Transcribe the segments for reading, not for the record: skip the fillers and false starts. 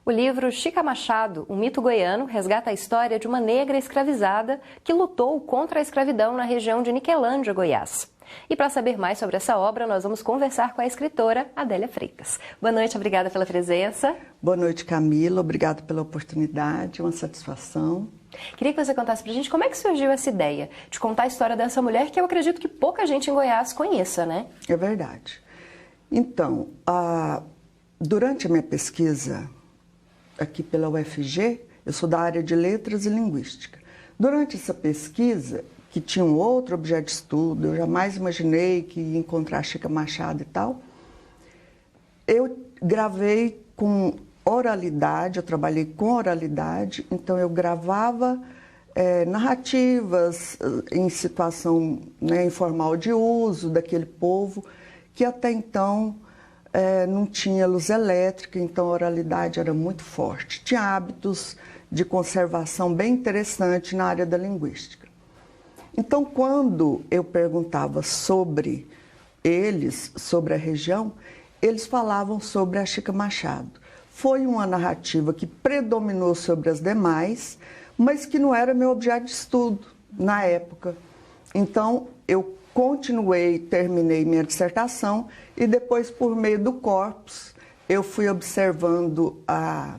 O livro Chica Machado, um mito goiano, resgata a história de uma negra escravizada que lutou contra a escravidão na região de Niquelândia, Goiás. E para saber mais sobre essa obra, nós vamos conversar com a escritora Adélia Freitas. Boa noite, obrigada pela presença. Boa noite, Camila. Obrigada pela oportunidade, uma satisfação. Queria que você contasse pra gente como é que surgiu essa ideia de contar a história dessa mulher que eu acredito que pouca gente em Goiás conheça, né? É verdade. Então, durante a minha pesquisa aqui pela UFG, eu sou da área de Letras e Linguística. Durante essa pesquisa, que tinha um outro objeto de estudo, eu jamais imaginei que ia encontrar Chica Machado e tal, eu gravei com oralidade, eu trabalhei com oralidade, então eu gravava narrativas em situação informal de uso daquele povo, que até então não tinha luz elétrica, então a oralidade era muito forte. Tinha hábitos de conservação bem interessantes na área da linguística. Então, quando eu perguntava sobre eles, sobre a região, eles falavam sobre a Chica Machado. Foi uma narrativa que predominou sobre as demais, mas que não era meu objeto de estudo na época. Então, eu continuei, terminei minha dissertação e depois, por meio do corpus, eu fui observando a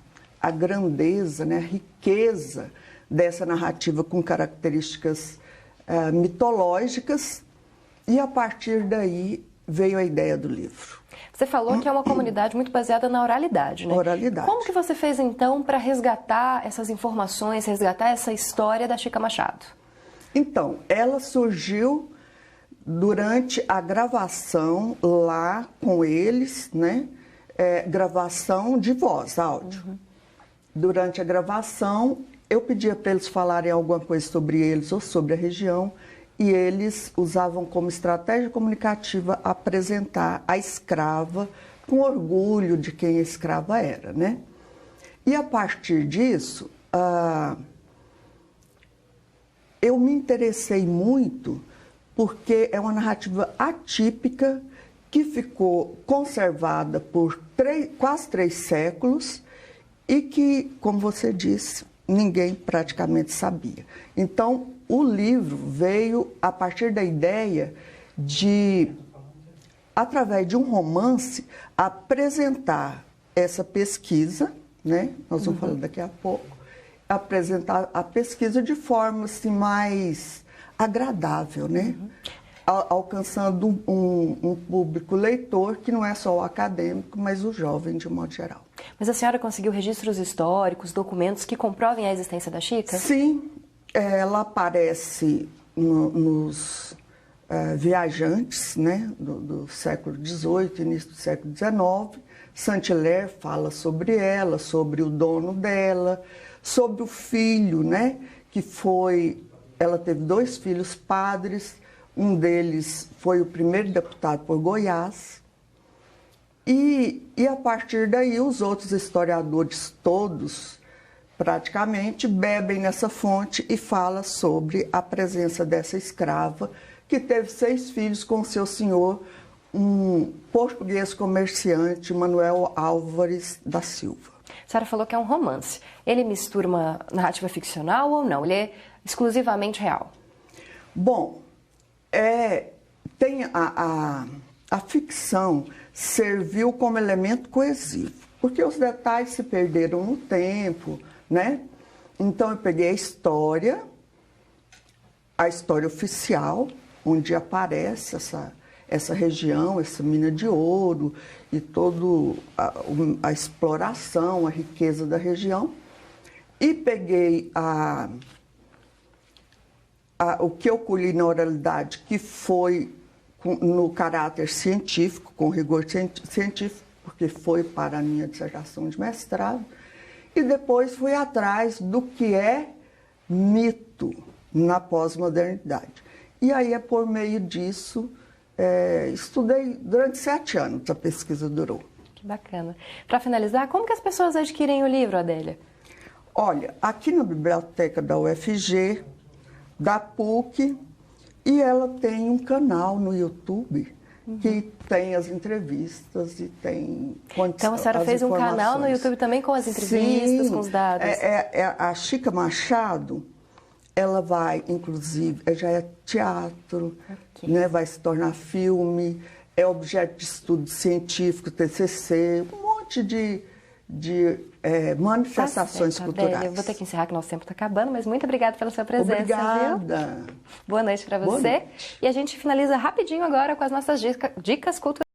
grandeza, a riqueza dessa narrativa com características mitológicas, e a partir daí veio a ideia do livro. Você falou que é uma comunidade muito baseada na oralidade, né? Oralidade. Como que você fez então para resgatar essas informações, resgatar essa história da Chica Machado? Então, ela surgiu durante a gravação lá com eles, gravação de voz, áudio. Uhum. Durante a gravação, eu pedia para eles falarem alguma coisa sobre eles ou sobre a região, e eles usavam como estratégia comunicativa apresentar a escrava com orgulho de quem a escrava era, né? E a partir disso, eu me interessei muito porque é uma narrativa atípica que ficou conservada por quase 3 séculos e que, como você disse, ninguém praticamente sabia. Então, o livro veio a partir da ideia de, através de um romance, apresentar essa pesquisa, nós vamos falar daqui a pouco, apresentar a pesquisa de forma assim, mais agradável, alcançando um público leitor que não é só o acadêmico, mas o jovem de um modo geral. Mas a senhora conseguiu registros históricos, documentos que comprovem a existência da Chica? Sim, ela aparece nos viajantes do século XVIII, início do século XIX. Saint-Hilaire fala sobre ela, sobre o dono dela, sobre o filho, que foi... Ela teve 2 filhos padres, um deles foi o primeiro deputado por Goiás. E a partir daí, os outros historiadores todos, praticamente, bebem nessa fonte e falam sobre a presença dessa escrava, que teve 6 filhos com seu senhor, um português comerciante, Manuel Álvares da Silva. A senhora falou que é um romance. Ele mistura uma narrativa ficcional ou não? Ele é exclusivamente real? Bom, tem a ficção serviu como elemento coesivo, porque os detalhes se perderam no tempo, Então eu peguei a história oficial, onde aparece essa região, essa mina de ouro e toda a exploração, a riqueza da região, e peguei o que eu colhi na oralidade, que foi no caráter científico, com rigor científico, porque foi para a minha dissertação de mestrado, e depois fui atrás do que é mito na pós-modernidade. E aí, por meio disso, estudei durante 7 anos, a pesquisa durou. Que bacana. Para finalizar, como que as pessoas adquirem o livro, Adélia? Olha, aqui na biblioteca da UFG, da PUC, e ela tem um canal no YouTube que tem as entrevistas e tem Então a senhora fez um canal no YouTube também com as entrevistas, sim, com os dados? A Chica Machado, ela vai, inclusive, já é teatro, né, vai se tornar filme, é objeto de estudo científico, TCC, um monte de manifestações culturais. Adélia, eu vou ter que encerrar que nosso tempo está acabando, mas muito obrigada pela sua presença. Obrigada. Viu? Boa noite para você. E a gente finaliza rapidinho agora com as nossas dicas culturais.